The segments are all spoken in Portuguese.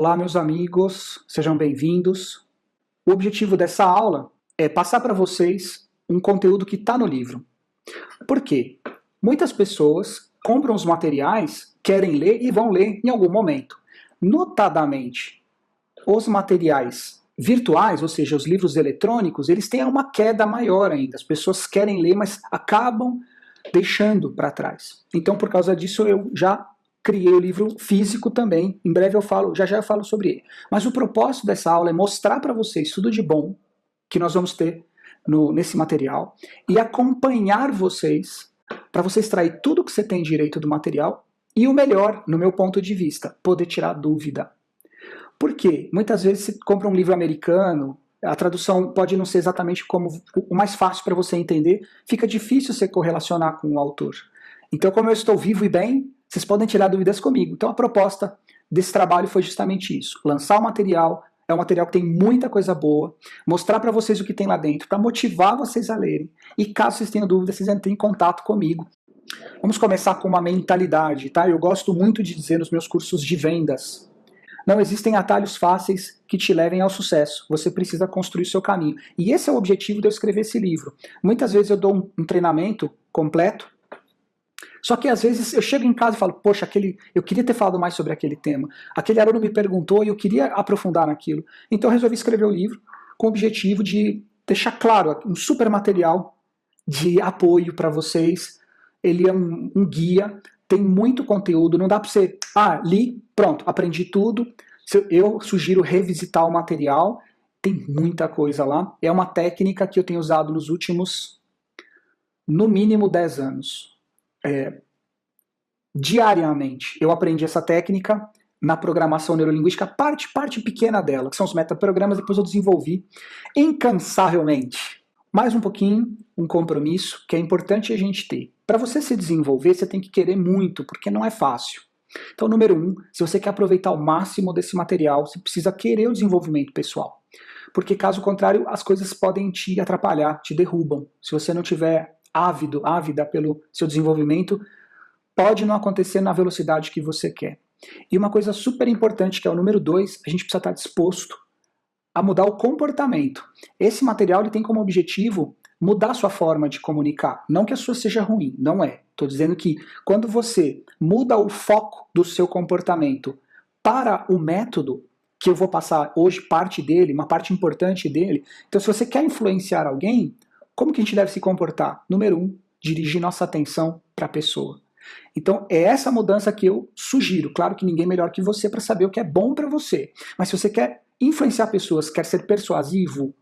Olá, meus amigos, sejam bem-vindos. O objetivo dessa aula é passar para vocês um conteúdo que está no livro. Por quê? Muitas pessoas compram os materiais, querem ler e vão ler em algum momento. Notadamente, os materiais virtuais, ou seja, os livros eletrônicos, eles têm uma queda maior ainda. As pessoas querem ler, mas acabam deixando para trás. Então, por causa disso, eu já criei o livro físico também. Em breve eu falo, já eu falo sobre ele. Mas o propósito dessa aula é mostrar para vocês tudo de bom que nós vamos ter nesse material e acompanhar vocês para você extrair tudo que você tem direito do material e o melhor, no meu ponto de vista, poder tirar dúvida. Por quê? Muitas vezes você compra um livro americano, a tradução pode não ser exatamente como o mais fácil para você entender, fica difícil você correlacionar com o autor. Então, como eu estou vivo e bem, vocês podem tirar dúvidas comigo. Então, a proposta desse trabalho foi justamente isso: lançar o material, é um material que tem muita coisa boa, mostrar para vocês o que tem lá dentro, para motivar vocês a lerem. E caso vocês tenham dúvidas, vocês entrem em contato comigo. Vamos começar com uma mentalidade, tá? Eu gosto muito de dizer nos meus cursos de vendas: não existem atalhos fáceis que te levem ao sucesso. Você precisa construir o seu caminho. E esse é o objetivo de eu escrever esse livro. Muitas vezes eu dou um treinamento completo, só que às vezes eu chego em casa e falo, poxa, eu queria ter falado mais sobre aquele tema. Aquele aluno me perguntou e eu queria aprofundar naquilo. Então eu resolvi escrever o livro com o objetivo de deixar claro um super material de apoio para vocês. Ele é um guia, tem muito conteúdo, não dá para você, li, pronto, aprendi tudo. Eu sugiro revisitar o material, tem muita coisa lá. É uma técnica que eu tenho usado nos últimos, no mínimo, 10 anos. Diariamente eu aprendi essa técnica na programação neurolinguística, parte pequena dela, que são os metaprogramas, depois eu desenvolvi incansavelmente. Mais um pouquinho, um compromisso que é importante a gente ter. Para você se desenvolver, você tem que querer muito, porque não é fácil. Então, número 1, se você quer aproveitar o máximo desse material, você precisa querer o desenvolvimento pessoal. Porque, caso contrário, as coisas podem te atrapalhar, te derrubam. Se você não tiver ávida pelo seu desenvolvimento, pode não acontecer na velocidade que você quer. E uma coisa super importante, que é o número 2, a gente precisa estar disposto a mudar o comportamento. Esse material ele tem como objetivo mudar a sua forma de comunicar. Não que a sua seja ruim, não é. Estou dizendo que quando você muda o foco do seu comportamento para o método, que eu vou passar hoje parte dele, uma parte importante dele, então se você quer influenciar alguém, como que a gente deve se comportar? Número 1, dirigir nossa atenção para a pessoa. Então é essa mudança que eu sugiro. Claro que ninguém é melhor que você para saber o que é bom para você. Mas se você quer influenciar pessoas, quer ser persuasivo,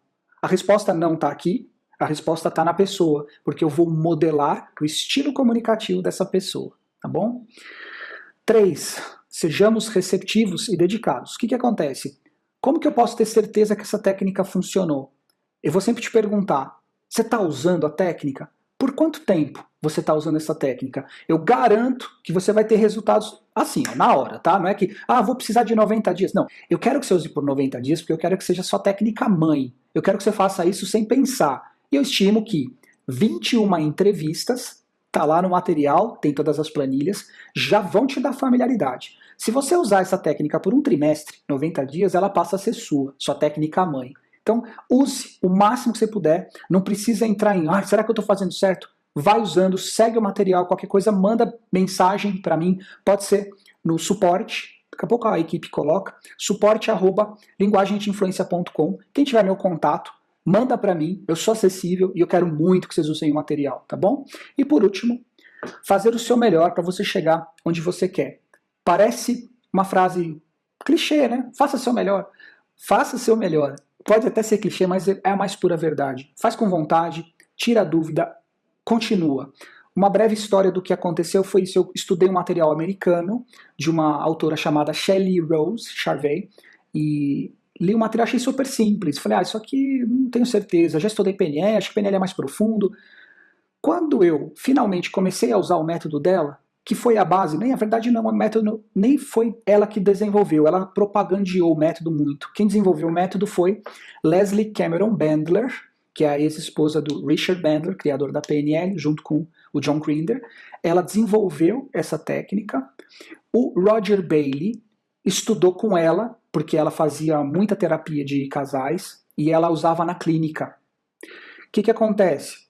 a resposta não está aqui, a resposta está na pessoa, porque eu vou modelar o estilo comunicativo dessa pessoa, tá bom? 3, sejamos receptivos e dedicados. O que acontece? Como que eu posso ter certeza que essa técnica funcionou? Eu vou sempre te perguntar, você está usando a técnica? Por quanto tempo você está usando essa técnica? Eu garanto que você vai ter resultados assim, na hora, tá? Não é que, vou precisar de 90 dias. Não, eu quero que você use por 90 dias, porque eu quero que seja sua técnica mãe. Eu quero que você faça isso sem pensar. E eu estimo que 21 entrevistas, tá lá no material, tem todas as planilhas, já vão te dar familiaridade. Se você usar essa técnica por um trimestre, 90 dias, ela passa a ser sua técnica mãe. Então, use o máximo que você puder, não precisa entrar em, será que eu estou fazendo certo? Vai usando, segue o material, qualquer coisa, manda mensagem para mim, pode ser no suporte, daqui a pouco a equipe coloca, suporte@linguagemdeinfluencia.com. Quem tiver meu contato, manda para mim, eu sou acessível e eu quero muito que vocês usem o material, tá bom? E por último, fazer o seu melhor para você chegar onde você quer. Parece uma frase clichê, né? Faça seu melhor. Faça seu melhor. Pode até ser clichê, mas é a mais pura verdade. Faz com vontade, tira a dúvida, continua. Uma breve história do que aconteceu foi isso. Eu estudei um material americano de uma autora chamada Shelley Rose Charvet e li o material, achei super simples. Falei, isso aqui não tenho certeza. Já estudei PNL, acho que PNL é mais profundo. Quando eu finalmente comecei a usar o método dela, que foi a base, na verdade não, o método nem foi ela que desenvolveu, ela propagandeou o método muito. Quem desenvolveu o método foi Leslie Cameron Bandler, que é a ex-esposa do Richard Bandler, criador da PNL, junto com o John Grinder. Ela desenvolveu essa técnica. O Roger Bailey estudou com ela, porque ela fazia muita terapia de casais e ela usava na clínica. O que acontece?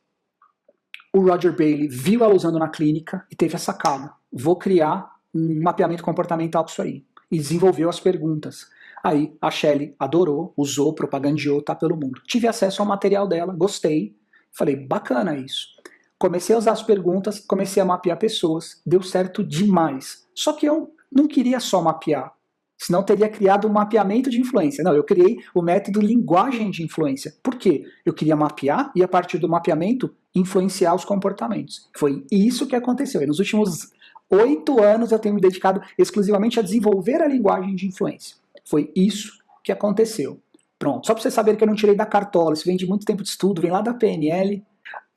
O Roger Bailey viu ela usando na clínica e teve a sacada. Vou criar um mapeamento comportamental com isso aí. E desenvolveu as perguntas. Aí a Shelley adorou, usou, propagandeou, tá pelo mundo. Tive acesso ao material dela, gostei. Falei, bacana isso. Comecei a usar as perguntas, comecei a mapear pessoas. Deu certo demais. Só que eu não queria só mapear. Senão teria criado um mapeamento de influência. Não, eu criei o método linguagem de influência. Por quê? Eu queria mapear e a partir do mapeamento influenciar os comportamentos. Foi isso que aconteceu. E nos últimos 8 anos eu tenho me dedicado exclusivamente a desenvolver a linguagem de influência. Foi isso que aconteceu. Pronto. Só para vocês saberem que eu não tirei da cartola. Isso vem de muito tempo de estudo, vem lá da PNL.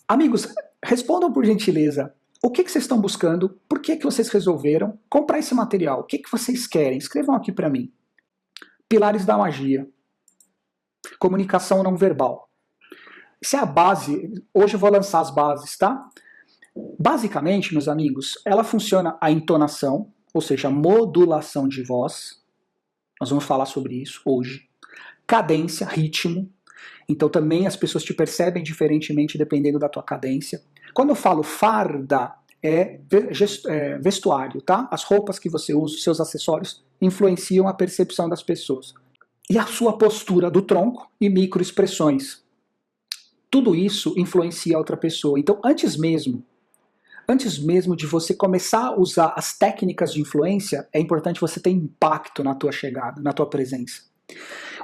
Amigos, respondam por gentileza. O que vocês estão buscando? Por que vocês resolveram comprar esse material? O que vocês querem? Escrevam aqui para mim. Pilares da magia. Comunicação não verbal. Isso é a base. Hoje eu vou lançar as bases, tá? Basicamente, meus amigos, ela funciona a entonação, ou seja, a modulação de voz. Nós vamos falar sobre isso hoje. Cadência, ritmo. Então também as pessoas te percebem diferentemente dependendo da tua cadência. Quando eu falo farda, é vestuário, tá? As roupas que você usa, os seus acessórios, influenciam a percepção das pessoas. E a sua postura do tronco e microexpressões. Tudo isso influencia a outra pessoa. Então, antes mesmo de você começar a usar as técnicas de influência, é importante você ter impacto na tua chegada, na tua presença.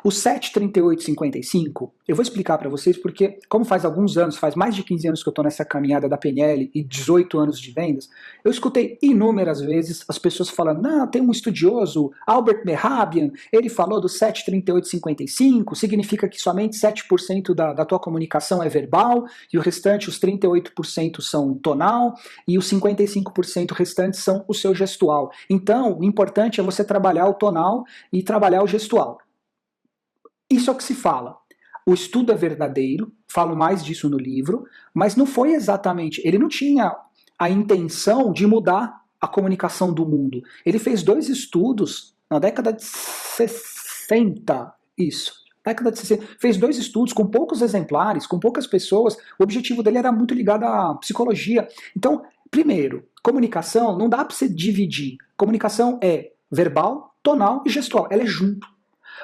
O 73855, eu vou explicar para vocês porque, como faz alguns anos, faz mais de 15 anos que eu estou nessa caminhada da PNL e 18 anos de vendas, eu escutei inúmeras vezes as pessoas falando, não, tem um estudioso, Albert Mehrabian, ele falou do 73855, significa que somente 7% da tua comunicação é verbal e o restante, os 38% são tonal e os 55% restantes são o seu gestual. Então, o importante é você trabalhar o tonal e trabalhar o gestual. Isso é o que se fala. O estudo é verdadeiro, falo mais disso no livro, mas não foi exatamente, ele não tinha a intenção de mudar a comunicação do mundo. Ele fez 2 estudos na década de 60, década de 60, fez 2 estudos com poucos exemplares, com poucas pessoas, o objetivo dele era muito ligado à psicologia. Então, primeiro, comunicação não dá para você dividir. Comunicação é verbal, tonal e gestual, ela é junto.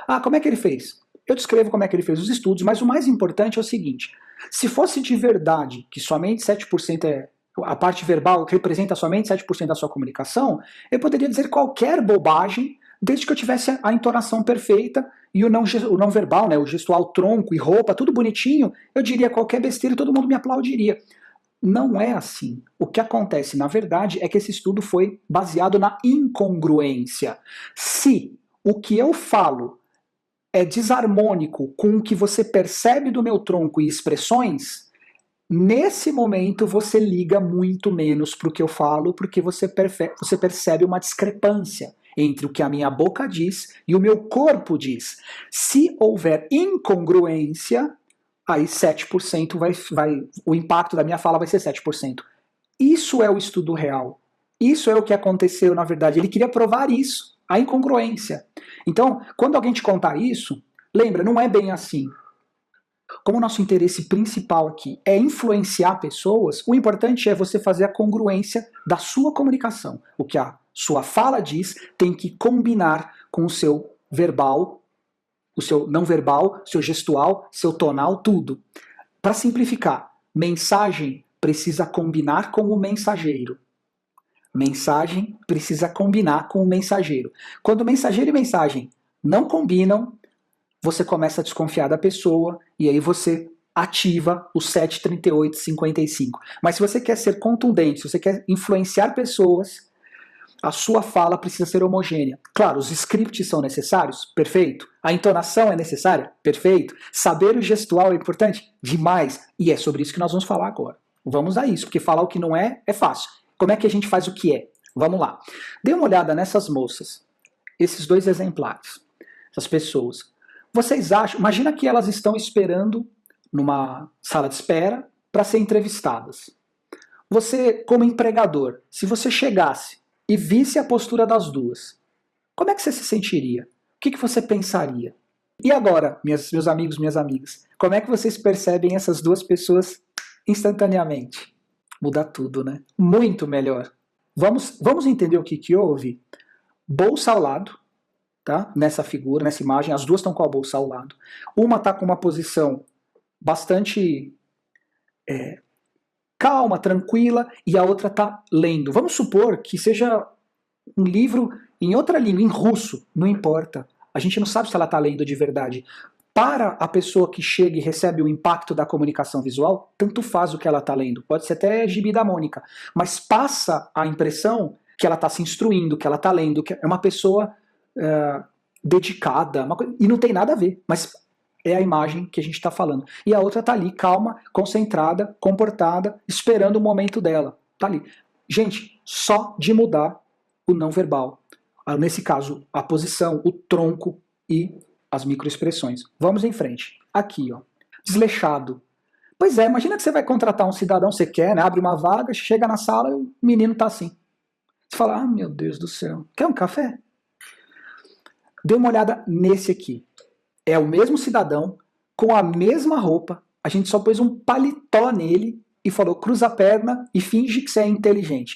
Ah, como é que ele fez? Eu descrevo como é que ele fez os estudos, mas o mais importante é o seguinte, se fosse de verdade que somente 7% é a parte verbal, que representa somente 7% da sua comunicação, eu poderia dizer qualquer bobagem, desde que eu tivesse a entonação perfeita e o não verbal, né, o gestual, tronco e roupa, tudo bonitinho, eu diria qualquer besteira e todo mundo me aplaudiria. Não é assim. O que acontece, na verdade, é que esse estudo foi baseado na incongruência. Se o que eu falo é desarmônico com o que você percebe do meu tronco e expressões, nesse momento você liga muito menos para o que eu falo, porque você percebe uma discrepância entre o que a minha boca diz e o meu corpo diz. Se houver incongruência, aí 7% o impacto da minha fala vai ser 7%. Isso é o estudo real. Isso é o que aconteceu, na verdade. Ele queria provar isso, a incongruência. Então, quando alguém te contar isso, lembra, não é bem assim. Como o nosso interesse principal aqui é influenciar pessoas, o importante é você fazer a congruência da sua comunicação. O que a sua fala diz tem que combinar com o seu verbal, o seu não verbal, seu gestual, seu tonal, tudo. Para simplificar, mensagem precisa combinar com o mensageiro. Mensagem precisa combinar com o mensageiro. Quando mensageiro e mensagem não combinam, você começa a desconfiar da pessoa e aí você ativa o 73855. Mas se você quer ser contundente, se você quer influenciar pessoas, a sua fala precisa ser homogênea. Claro, os scripts são necessários? Perfeito. A entonação é necessária? Perfeito. Saber o gestual é importante? Demais. E é sobre isso que nós vamos falar agora. Vamos a isso, porque falar o que não é fácil. Como é que a gente faz o que é? Vamos lá. Dê uma olhada nessas moças, esses 2 exemplares, essas pessoas. Vocês acham, imagina que elas estão esperando numa sala de espera para ser entrevistadas. Você, como empregador, se você chegasse e visse a postura das duas, como é que você se sentiria? O que você pensaria? E agora, meus amigos, minhas amigas, como é que vocês percebem essas duas pessoas instantaneamente? Muda tudo, né? Muito melhor. Vamos entender o que houve? Bolsa ao lado, tá? Nessa figura, nessa imagem, as duas estão com a bolsa ao lado. Uma está com uma posição bastante calma, tranquila, e a outra está lendo. Vamos supor que seja um livro em outra língua, em russo, não importa. A gente não sabe se ela está lendo de verdade. Para a pessoa que chega e recebe o impacto da comunicação visual, tanto faz o que ela está lendo. Pode ser até Gibi da Mônica, mas passa a impressão que ela está se instruindo, que ela está lendo, que é uma pessoa dedicada, e não tem nada a ver, mas é a imagem que a gente está falando. E a outra está ali, calma, concentrada, comportada, esperando o momento dela. Está ali. Gente, só de mudar o não verbal. Nesse caso, a posição, o tronco e as microexpressões. Vamos em frente. Aqui, ó. Desleixado. Pois é, imagina que você vai contratar um cidadão, você quer, né? Abre uma vaga, chega na sala e o menino tá assim. Você fala, ah, meu Deus do céu, quer um café? Dê uma olhada nesse aqui. É o mesmo cidadão, com a mesma roupa, a gente só pôs um paletó nele e falou, cruza a perna e finge que você é inteligente.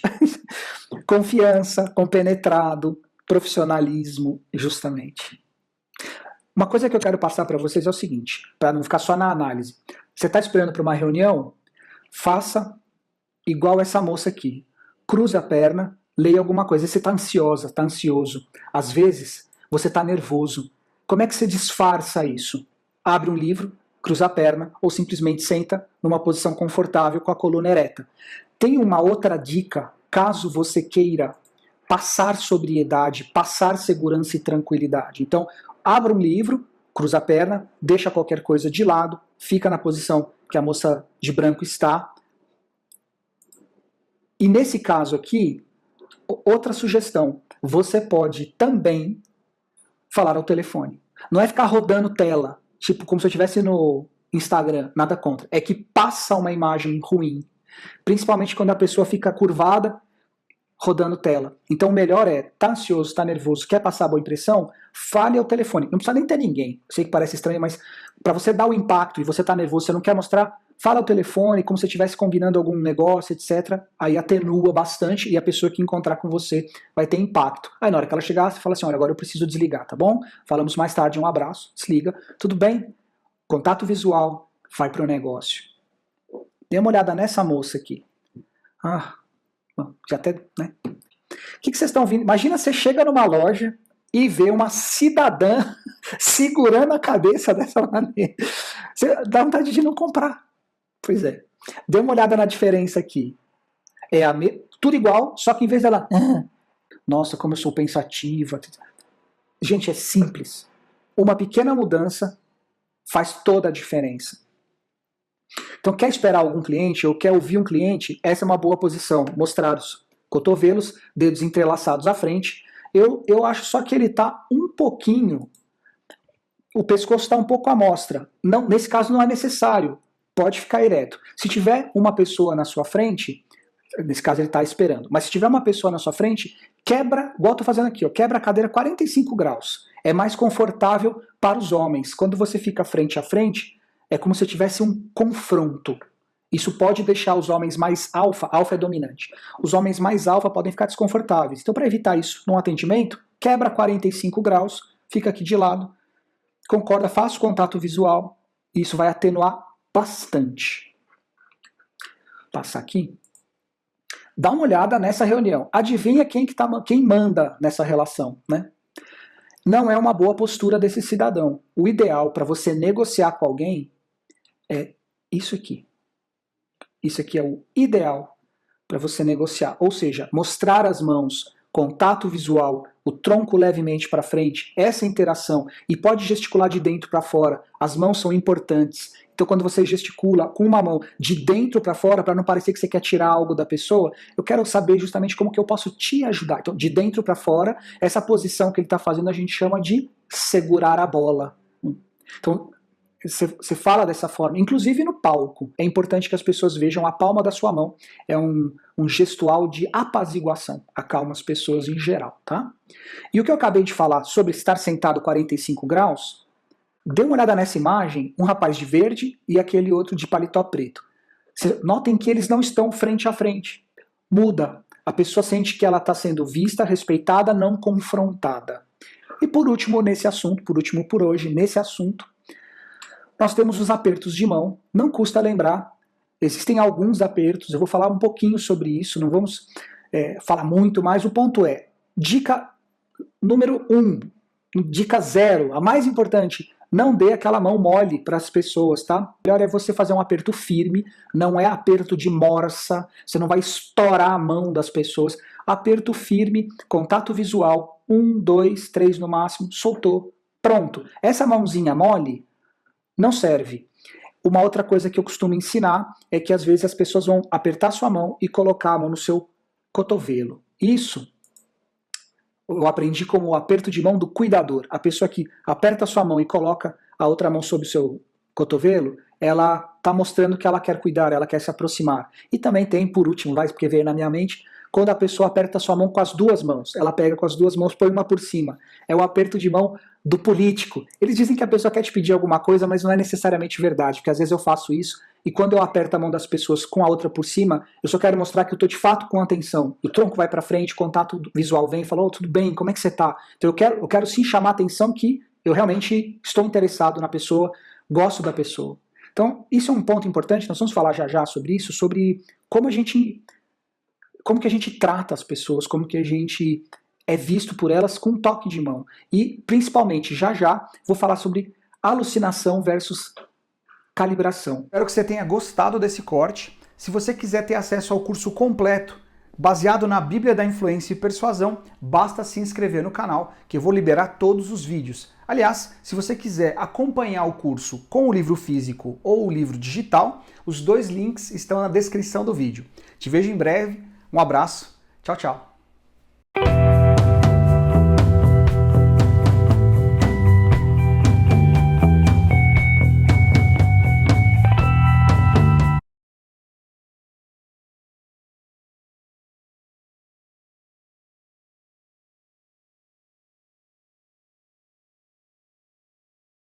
Confiança, compenetrado, profissionalismo, justamente. Uma coisa que eu quero passar para vocês é o seguinte, para não ficar só na análise. Você está esperando para uma reunião? Faça igual essa moça aqui. Cruze a perna, leia alguma coisa. Você está ansiosa, está ansioso. Às vezes, você está nervoso. Como é que você disfarça isso? Abre um livro, cruza a perna ou simplesmente senta numa posição confortável com a coluna ereta. Tem uma outra dica, caso você queira passar sobriedade, passar segurança e tranquilidade. Então, abra um livro, cruza a perna, deixa qualquer coisa de lado, fica na posição que a moça de branco está. E nesse caso aqui, outra sugestão, você pode também falar ao telefone. Não é ficar rodando tela, tipo como se eu estivesse no Instagram, nada contra. É que passa uma imagem ruim. Principalmente quando a pessoa fica curvada, rodando tela. Então o melhor é, tá ansioso, tá nervoso, quer passar a boa impressão? Fale ao telefone. Não precisa nem ter ninguém. Eu sei que parece estranho, mas para você dar o impacto e você tá nervoso, você não quer mostrar, fala ao telefone, como se estivesse combinando algum negócio, etc. Aí atenua bastante e a pessoa que encontrar com você vai ter impacto. Aí na hora que ela chegar, você fala assim, olha, agora eu preciso desligar, tá bom? Falamos mais tarde, um abraço, desliga. Tudo bem? Contato visual, vai pro negócio. Dê uma olhada nessa moça aqui. Já até, né? O que vocês estão vendo? Imagina você chega numa loja e vê uma cidadã segurando a cabeça dessa maneira. Você dá vontade de não comprar. Pois é. Dê uma olhada na diferença aqui. Tudo igual, só que em vez dela... nossa, como eu sou pensativa. Gente, é simples. Uma pequena mudança faz toda a diferença. Então, quer esperar algum cliente ou quer ouvir um cliente? Essa é uma boa posição. Mostrar os cotovelos, dedos entrelaçados à frente. Eu acho só que ele está um pouquinho... O pescoço está um pouco à mostra. Não, nesse caso não é necessário. Pode ficar ereto. Se tiver uma pessoa na sua frente, nesse caso ele está esperando, mas se tiver uma pessoa na sua frente, quebra, igual eu estou fazendo aqui, ó, quebra a cadeira 45 graus. É mais confortável para os homens. Quando você fica frente a frente, é como se tivesse um confronto. Isso pode deixar os homens mais alfa é dominante. Os homens mais alfa podem ficar desconfortáveis. Então, para evitar isso num atendimento, quebra 45 graus, fica aqui de lado, concorda, faz o contato visual, e isso vai atenuar bastante. Passar aqui. Dá uma olhada nessa reunião. Adivinha quem manda nessa relação, né? Não é uma boa postura desse cidadão. O ideal para você negociar com alguém é isso aqui. Isso aqui é o ideal para você negociar. Ou seja, mostrar as mãos, contato visual, o tronco levemente para frente, essa interação. E pode gesticular de dentro para fora. As mãos são importantes. Então, quando você gesticula com uma mão de dentro para fora, para não parecer que você quer tirar algo da pessoa, eu quero saber justamente como que eu posso te ajudar. Então, de dentro para fora, essa posição que ele está fazendo a gente chama de segurar a bola. Então, você fala dessa forma, inclusive no palco. É importante que as pessoas vejam a palma da sua mão. É um gestual de apaziguação, acalma as pessoas em geral, tá? E o que eu acabei de falar sobre estar sentado 45 graus, dê uma olhada nessa imagem, um rapaz de verde e aquele outro de paletó preto. Notem que eles não estão frente a frente. Muda. A pessoa sente que ela está sendo vista, respeitada, não confrontada. E por último, nesse assunto, por último por hoje, nesse assunto, nós temos os apertos de mão. Não custa lembrar, existem alguns apertos, eu vou falar um pouquinho sobre isso, não vamos falar muito, mas o ponto é, dica número 1, dica 0, a mais importante, não dê aquela mão mole para as pessoas, tá? Melhor é você fazer um aperto firme, não é aperto de morsa, você não vai estourar a mão das pessoas. Aperto firme, contato visual, 1, 2, 3 no máximo, soltou, pronto. Essa mãozinha mole não serve. Uma outra coisa que eu costumo ensinar é que às vezes as pessoas vão apertar sua mão e colocar a mão no seu cotovelo. Isso eu aprendi como o aperto de mão do cuidador. A pessoa que aperta a sua mão e coloca a outra mão sobre o seu cotovelo, ela está mostrando que ela quer cuidar, ela quer se aproximar. E também tem, por último, porque veio na minha mente, quando a pessoa aperta a sua mão com as duas mãos. Ela pega com as duas mãos, põe uma por cima. É o aperto de mão do político. Eles dizem que a pessoa quer te pedir alguma coisa, mas não é necessariamente verdade, porque às vezes eu faço isso, e quando eu aperto a mão das pessoas com a outra por cima, eu só quero mostrar que eu estou de fato com atenção. O tronco vai para frente, o contato visual vem e fala, tudo bem, como é que você está? Então eu quero sim chamar a atenção que eu realmente estou interessado na pessoa, gosto da pessoa. Então isso é um ponto importante, nós vamos falar já já sobre isso, sobre como que a gente trata as pessoas, como que a gente é visto por elas com um toque de mão. E, principalmente, já já, vou falar sobre alucinação versus calibração. Espero que você tenha gostado desse corte. Se você quiser ter acesso ao curso completo, baseado na Bíblia da Influência e Persuasão, basta se inscrever no canal, que eu vou liberar todos os vídeos. Aliás, se você quiser acompanhar o curso com o livro físico ou o livro digital, os dois links estão na descrição do vídeo. Te vejo em breve. Um abraço. Tchau, tchau.